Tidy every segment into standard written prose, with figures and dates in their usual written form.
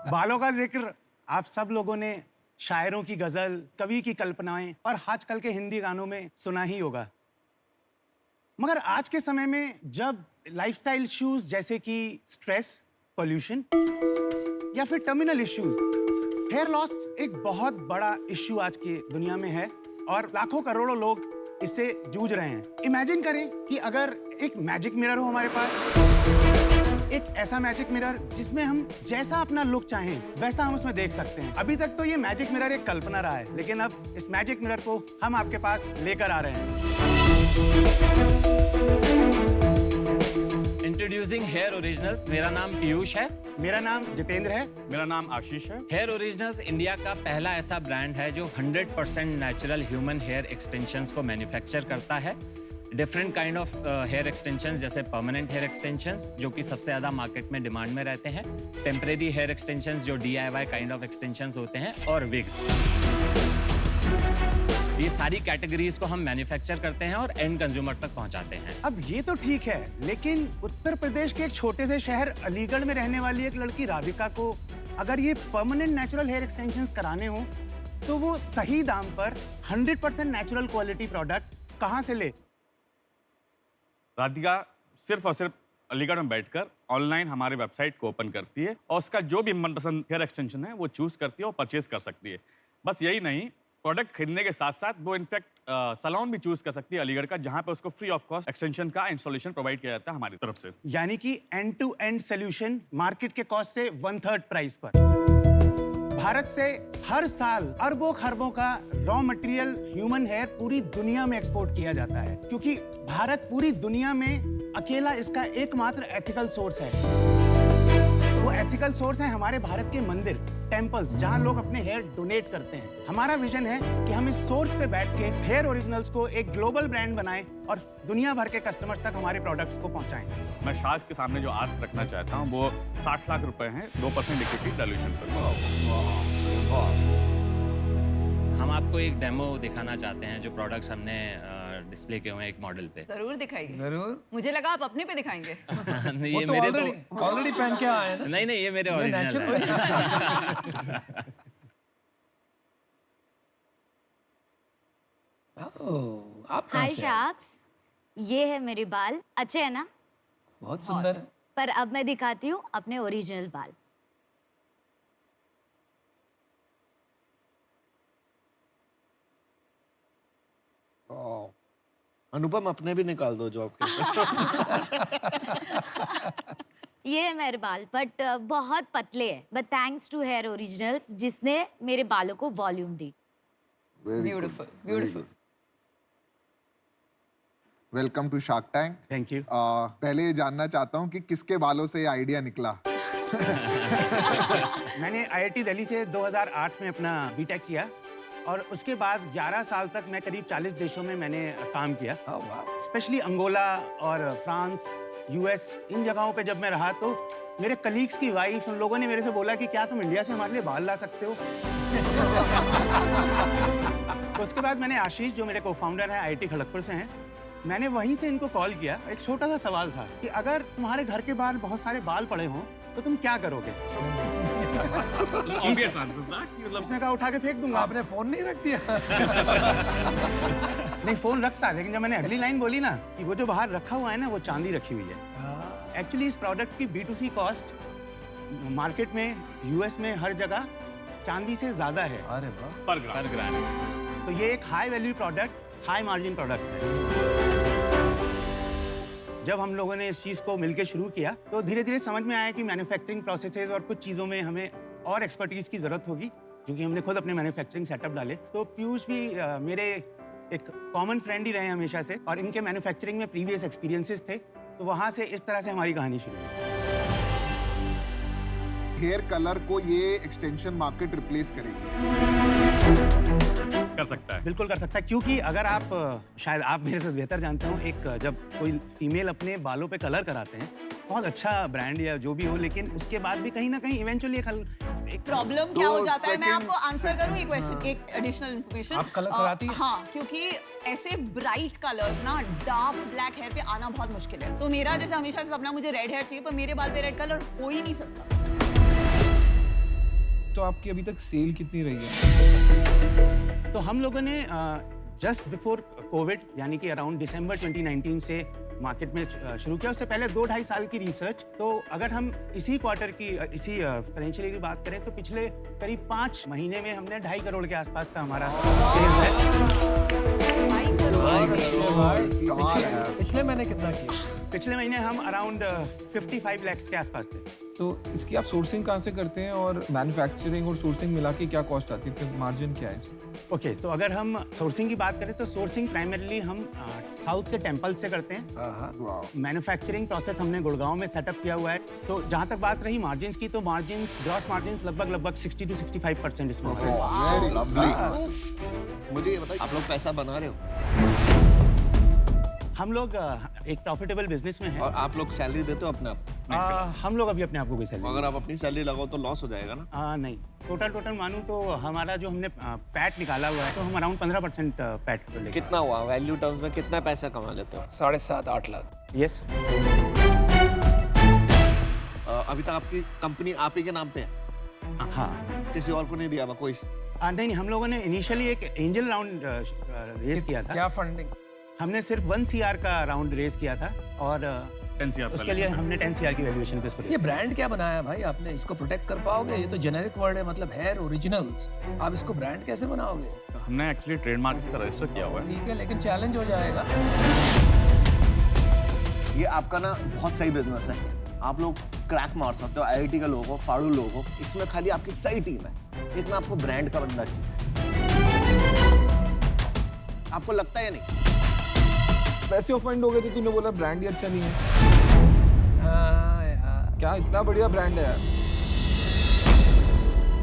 बालों का जिक्र आप सब लोगों ने शायरों की गजल, कवि की कल्पनाएं और आजकल के हिंदी गानों में सुना ही होगा। मगर आज के समय में जब लाइफस्टाइल इश्यूज जैसे कि स्ट्रेस, पोल्यूशन या फिर टर्मिनल इश्यूज, हेयर लॉस एक बहुत बड़ा इश्यू आज की दुनिया में है और लाखों करोड़ों लोग इससे जूझ रहे हैं। इमेजिन करें कि अगर एक मैजिक मिरर हो हमारे पास, एक ऐसा मैजिक मिरर जिसमें हम जैसा अपना लुक चाहें वैसा हम उसमें देख सकते हैं। अभी तक तो ये मैजिक मिरर एक कल्पना रहा है, लेकिन अब इस मैजिक मिरर को हम आपके पास लेकर आ रहे हैं। Introducing hair originals. मेरा नाम पीयूष है। मेरा नाम जितेंद्र है। मेरा नाम आशीष है। हेयर ओरिजिनल्स इंडिया का पहला ऐसा ब्रांड है जो 100% नेचुरल ह्यूमन हेयर एक्सटेंशंस को मैन्युफैक्चर करता है। Different kind of hair extensions जैसे परमानेंट हेयर एक्सटेंशंस जो कि सबसे ज़्यादा मार्केट में डिमांड में रहते हैं, टेम्परेरी हेयर एक्सटेंशंस जो DIY काइंड ऑफ एक्सटेंशंस होते हैं, और विग्स। ये सारी कैटेगरीज को हम मैन्युफैक्चर करते हैं और एंड कंज्यूमर तक पहुंचाते हैं। अब ये तो ठीक है, लेकिन उत्तर प्रदेश के एक छोटे से शहर अलीगढ़ में रहने वाली एक लड़की राधिका को अगर ये परमानेंट नेचुरल हेयर एक्सटेंशंस कराने हो तो वो सही दाम पर 100% नेचुरल क्वालिटी प्रोडक्ट कहाँ से ले? राधिका सिर्फ और सिर्फ अलीगढ़ में बैठकर ऑनलाइन हमारे वेबसाइट को ओपन करती है और उसका जो भी मनपसंद हेयर एक्सटेंशन है वो चूज करती है और परचेज कर सकती है। बस यही नहीं, प्रोडक्ट खरीदने के साथ साथ वो इनफैक्ट सैलून भी चूज कर सकती है अलीगढ़ का, जहां पे उसको फ्री ऑफ कॉस्ट एक्सटेंशन का इंस्टॉलेशन प्रोवाइड किया जाता है हमारी तरफ से। यानी कि end to end solution market के कॉस्ट से 1/3 प्राइस पर। भारत से हर साल अरबों खरबों का रॉ मटेरियल ह्यूमन हेयर पूरी दुनिया में एक्सपोर्ट किया जाता है, क्योंकि भारत पूरी दुनिया में अकेला इसका एकमात्र एथिकल सोर्स है। वो एथिकल सोर्स है हमारे भारत के मंदिर, टेम्पल्स, जहां लोग अपने हेयर डोनेट करते हैं। हमारा विजन है कि हम इस सोर्स पे बैठ के हेयर ओरिजिनल्स को एक ग्लोबल ब्रांड बनाएं और दुनिया भर के कस्टमर्स तक हमारे प्रोडक्ट्स को पहुंचाएं। मैं शार्क्स के सामने जो आस्क रखना चाहता हूँ वो 60 लाख रुपए हैं 2% इक्विटी डाइल्यूशन पर। हम आपको एक डेमो दिखाना चाहते हैं जो प्रोडक्ट्स हमने डिस्प्ले किए हुए हैं एक मॉडल पे। जरूर दिखाइए। जरूर। मुझे लगा आप अपने पे दिखाएंगे। नहीं, वो ये तो मेरे ऑलरेडी पहन के आए हैं ना। नहीं, ये मेरे ओरिजिनल है। आप कहाँ हाय से आए? शार्क्स, ये है मेरे बाल। अच्छे है ना? बहुत सुंदर। पर अब मैं दिखाती हूँ अपने ओरिजिनल बाल। अनुपम अपने भी निकाल दो जॉब के। ये है मेरे बाल, बट बहुत पतले हैं। But thanks to hair originals जिसने मेरे बालों को वॉल्यूम दी। Beautiful, beautiful. Welcome to Shark Tank. Thank you. पहले ये जानना चाहता हूँ कि किसके बालों से ये आइडिया निकला? मैंने IIT दिल्ली से 2008 में अपना बीटेक किया और उसके बाद 11 साल तक मैं करीब 40 देशों में मैंने काम किया। स्पेशली अंगोला और फ्रांस, US, इन जगहों पे जब मैं रहा तो मेरे कलीग्स की वाइफ, उन लोगों ने मेरे से बोला कि क्या तुम इंडिया से हमारे लिए बाल ला सकते हो? तो उसके बाद मैंने आशीष, जो मेरे को फाउंडर है, IIT खड़गपुर से हैं, मैंने वहीं से इनको कॉल किया। एक छोटा सा सवाल था कि अगर तुम्हारे घर के बाहर बहुत सारे बाल पड़े हों तो तुम क्या करोगे? Obvious answer था कि मतलब उसने कहा उठा के फेंक दूंगा। आपने फोन नहीं रख दिया? नहीं, फोन रखता, लेकिन जब मैंने अगली लाइन बोली ना कि वो जो बाहर रखा हुआ है ना वो चांदी रखी हुई है। एक्चुअली इस प्रोडक्ट की B2C कॉस्ट मार्केट में, US में हर जगह चांदी से ज्यादा है। अरे वाह। पर ग्राम। तो ये एक high value product, high margin product है। जब हम लोगों ने इस चीज़ को मिलकर शुरू किया तो धीरे धीरे समझ में आया कि मैन्युफैक्चरिंग प्रोसेसेस और कुछ चीज़ों में हमें और एक्सपर्टीज की ज़रूरत होगी, क्योंकि हमने खुद अपने मैन्युफैक्चरिंग सेटअप डाले। तो पीयूष भी मेरे एक कॉमन फ्रेंड ही रहे हमेशा से और इनके मैन्युफैक्चरिंग में प्रीवियस एक्सपीरियंसेस थे, तो वहाँ से इस तरह से हमारी कहानी शुरू हुई। हेयर कलर को ये एक्सटेंशन मार्केट रिप्लेस करेगी? कर सकता है, बिल्कुल कर सकता है, क्योंकि अगर आप, शायद आप मेरे से बेहतर जानते हो, एक जब कोई फीमेल अपने बालों पे कलर कराते हैं, बहुत अच्छा ब्रांड या जो भी हो, लेकिन उसके बाद भी कहीं ना कहीं इवेंचुअली एक प्रॉब्लम क्या हो जाता है, मैं आपको आंसर करूं ये क्वेश्चन, एक एडिशनल इन्फॉर्मेशन। आप कलर कराती हैं? हाँ, क्योंकि ऐसे ब्राइट कलर्स ना डार्क ब्लैक हेयर पे आना बहुत मुश्किल है। तो मेरा जैसे हमेशा से सपना, मुझे रेड हेयर चाहिए, पर मेरे बाल पे रेड कलर हो ही नहीं सकता। तो आपकी अभी तक सेल कितनी रही है? तो हम लोगों ने जस्ट बिफोर कोविड यानी कि अराउंड दिसंबर 2019 से मार्केट में शुरू किया। उससे पहले 2-2.5 साल की रिसर्च। तो अगर हम इसी क्वार्टर की इसी फाइनेंशियल ईयर की बात करें तो पिछले करीब 5 महीने में हमने 2.5 करोड़ के आसपास का हमारा सेल है। पिछले महीने कितना किया? पिछले महीने हम अराउंड 55 lakhs के आसपास थे। तो इसकी आप सोर्सिंग कहाँ से करते हैं और मैन्युफैक्चरिंग और सोर्सिंग मिला के क्या कॉस्ट आती है, फिर मार्जिन क्या है इसमें? ओके, तो अगर हम सोर्सिंग की बात करें तो सोर्सिंग प्राइमरीली हम साउथ के टेम्पल से करते हैं। मैन्युफैक्चरिंग प्रोसेस हमने गुड़गांव में सेटअप किया हुआ है। तो जहाँ तक बात रही मार्जिन्स की, तो मार्जिन्स ग्रॉस मार्जिन्स लगभग 60 to 65% इसमें होता है। Very lovely. मुझे ये बताइए, आप लोग पैसा बना रहे हो हम लोग एक प्रॉफिटेबल बिजनेस में हैं। और आप लोग सैलरी देते हो अपने आप? हम लोग अभी अपने आप को कोई सैलरी अगर आप अपनी सैलरी लगाओ तो लॉस हो जाएगा ना? नहीं, टोटल मानूं तो हमारा जो हमने पैट निकाला हुआ है तो हम अराउंड 15% पैट को लेकर। कितना हुआ वैल्यू टर्म्स में, कितना पैसा कमा लेते हो? 7.5-8 लाख। यस। अभी तक आपकी कंपनी आप ही के नाम पे है? हाँ। किसी और को नहीं दिया कोई? नहीं, हम लोगों ने इनिशियली एक एंजल राउंड रेज किया था। क्या फंडिंग? हमने सिर्फ 1 CR का राउंड रेज किया था और 10 CR उसके लिए हमने 10 CR की वैल्यूएशन पे इसको ये ब्रांड क्या बनाया भाई आपने? इसको प्रोटेक्ट कर पाओगे? ये तो जेनेरिक वर्ड है, मतलब हेयर ओरिजिनल्स। आप इसको ब्रांड कैसे बनाओगे? हमने एक्चुअली ट्रेडमार्क इसका रजिस्टर किया हुआ है। ठीक है, लेकिन चैलेंज हो जाएगा। ये आपका ना बहुत सही बिजनेस है, आप लोग क्रैक मार सकते हो IIT के लोगों को, फाड़ू लोगों को। इसमें खाली आपकी सही टीम है, लेकिन आपको ब्रांड का बंदा चाहिए। आपको लगता है या नहीं? वैसे ऑफेंड हो गए थे, तूने बोला ब्रांड ही अच्छा नहीं है। यार। क्या इतना बढ़िया ब्रांड है यार।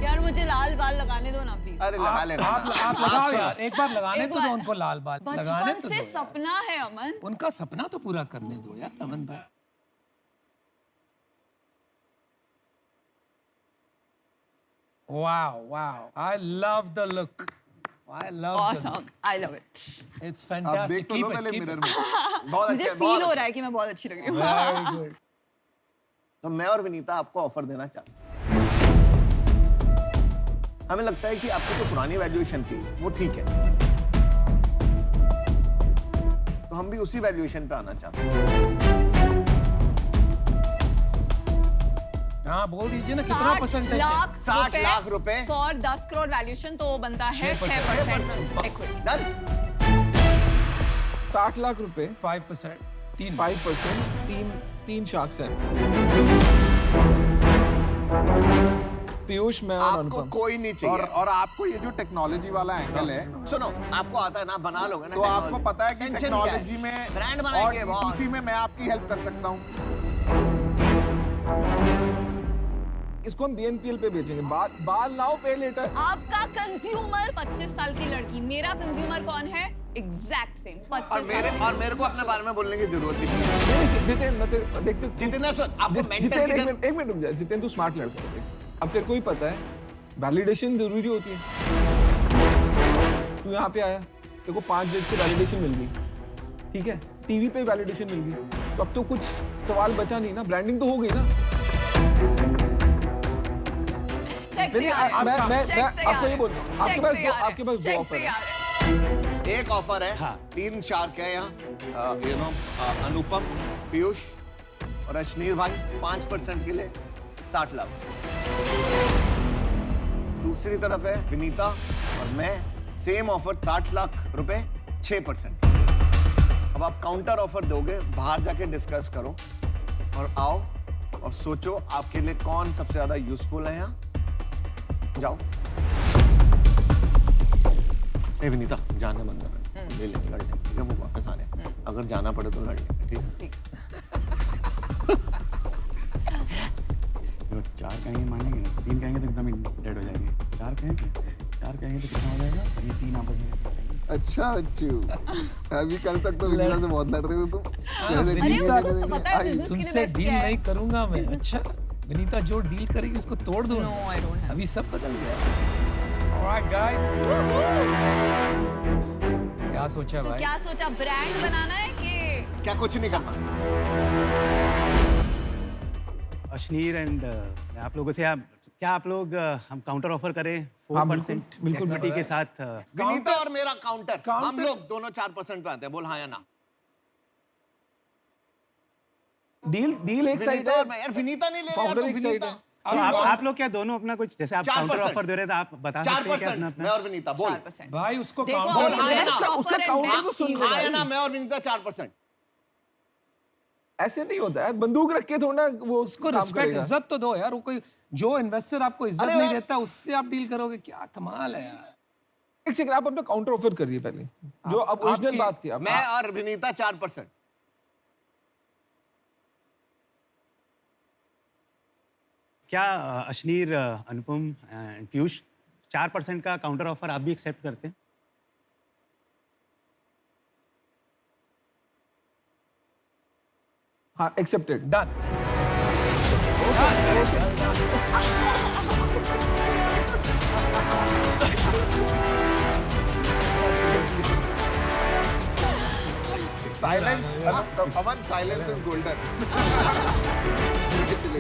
यार मुझे लाल बाल लगाने दो ना प्लीज। अरे लगा लेना। आप लगाओ यार, एक बार लगाने तो दो उनको लाल बाल। लगाने बचपन तो से दो यार। सपना है अमन। उनका सपना तो पूरा करने दो यार अमन भाई। Wow, wow. I love the look. I love the Awesome. look. I love it. It's आप fantastic. देख तो लो पहले मिरर में। बहुत मुझे अच्छे, फील बहुत हो अच्छे। रहा है कि मैं बहुत अच्छी लग रही हूँ। Very good. तो मैं और विनीता आपको ऑफर देना चाहते हैं। हमें लगता है कि आपकी जो पुरानी वैल्यूएशन थी वो ठीक है, तो हम भी उसी वैल्यूएशन पे आना चाहते हैं। हाँ बोल दीजिए ना कितना परसेंटेज है? 60 लाख रुपए फॉर 10 करोड़ वैल्यूएशन, तो वो बनता है 6% इक्विटी। डन। 60 लाख रुपए 5%, 5%, तीन शार्क्स हैं। पीयूष, मैं और आपको अनुपम। कोई नहीं चाहिए। और आपको ये जो टेक्नोलॉजी वाला एंगल है, सुनो, आपको आता है ना, बना लोगे ना। तो आपको पता है कि Tension क्या है? टेक्नोलॉजी में ब्रांड और बनाएंगे बहुत। D2C में मैं आपकी हेल्प कर सकता हूँ। इसको हम BNPL पे बेचेंगे। बाल नाउ पे लेटर। आपका कंज्यूमर 25 साल की लड़की, मेरा कंज्यूमर कौन है? एग्जैक्ट सेम 25 और मेरे को अपने बारे में बोलने की जरूरत ही नहीं है। जितेंद्र, देख जितेंद्र सुन, आपको मेंटर की जरूरत। एक मिनट रुक जा। जितेंद्र, तू स्मार्ट लड़का है। अब तेरे को ही पता है वैलिडेशन जरूरी होती है। तू यहाँ पे आया, तेरे को 5 जज से वैलिडेशन मिल गई, ठीक है, टीवी पे वैलिडेशन मिल गई, तो अब तो कुछ सवाल बचा नहीं ना, ब्रांडिंग तो हो गई ना। मैं आपको ये बोलता हूँ, आपके पास दो ऑफर है। एक ऑफर है, हाँ। 3 शार्क है यहाँ, यू नो, अनुपम, पीयूष और अश्नीर भाई 5% के लिए 60 लाख। दूसरी तरफ है विनीता और मैं, सेम ऑफर 60 लाख रुपए 6%। अब आप काउंटर ऑफर दोगे, बाहर जाके डिस्कस करो और आओ और सोचो आपके लिए कौन सबसे ज्यादा यूजफुल है यहाँ। जाओ। ए विनीता, जाने मन कर ले लेंगे, लड़ लेंगे, ठीक है, वो वापस आ रहे हैं। अगर जाना पड़े तो लड़ लेंगे, ठीक है? ठीक। 4 कहेंगे मानेंगे ना, 3 कहेंगे तो एकदम डेड हो जाएंगे। 4 कहेंगे तो कितना हो जाएगा? ये 3 आपस में। अच्छा बच्चू, अभी कल तक तो विनीता से बहुत लड़ रहे थे तुम। अरे उसको पता है बिजनेस के लिए तुमसे बेस्ट डील क्या है। नहीं करूंगा मैं। अच्छा, विनीता जो डील करेगी उसको तोड़ दो। No, I don't have. अभी सब बदल गया। Alright guys, क्या सोचा तो भाई? क्या सोचा, ब्रांड बनाना है कि क्या कुछ नहीं करना? अश्नीर एंड मैं आप लोगों से क्या आप लोग हम काउंटर ऑफर करें 4% हाँ, बिल्कुल, इक्विटी के साथ विनीता और मेरा काउंटर हम काउंटर- लोग दोनों 4% पे आते हैं, बोल हाँ या ना। डील एक साइड विनीता है, और मैं, यार विनीता नहीं ले रहा, फाउंडर तो एक साइड विनीता है। तो आप लोग क्या दोनों अपना कुछ जैसे आप काउंटर 4%। ऑफर दे रहे थे आप बता सकते हैं क्या अपना 4% मैं अपना और विनीता बोल 4%। भाई उसको देखो, काउंटर बोल हाँ या best ना। offer उसका and counter best तो सुन deal। ले। हाँ या ना, मैं और विनीता 4%। ऐसे नहीं होता है, बंदूक रख के थोड़ा वो उसको काम रिस्पेक्ट करेगा। इज्जत तो दो यार। वो कोई जो इन्वेस्टर आपको इज्जत अरे नहीं यार- देता उससे आप डील करोगे, क्या कमाल है यार। एक सेकंड, आप अपना काउंटर ऑफर करिए पहले, जो अब ओरिजिनल आपकी- बात थी आप। मैं और विनीता 4%। क्या अश्नीर, अनुपम एंड पीयूष 4% का काउंटर ऑफर आप भी एक्सेप्ट करते हैं? हाँ, accepted. Done. Silence Aman, silence is golden.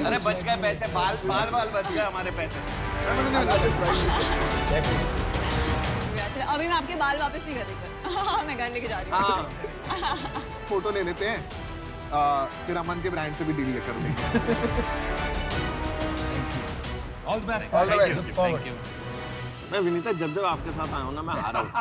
अरे बच गए पैसे, बाल बाल बाल बच गए हमारे पैसे। चलो, अभी मैं आपके बाल वापस नहीं करूँगा। मैं घर लेके जा रही हूँ। हाँ, फोटो ले लेते हैं, फिर अमन के ब्रांड से भी डील कर लेंगे। All the best. All the best. Look forward. मैं विनीता जब जब आपके साथ आया हूँ ना, मैं हारा हूँ।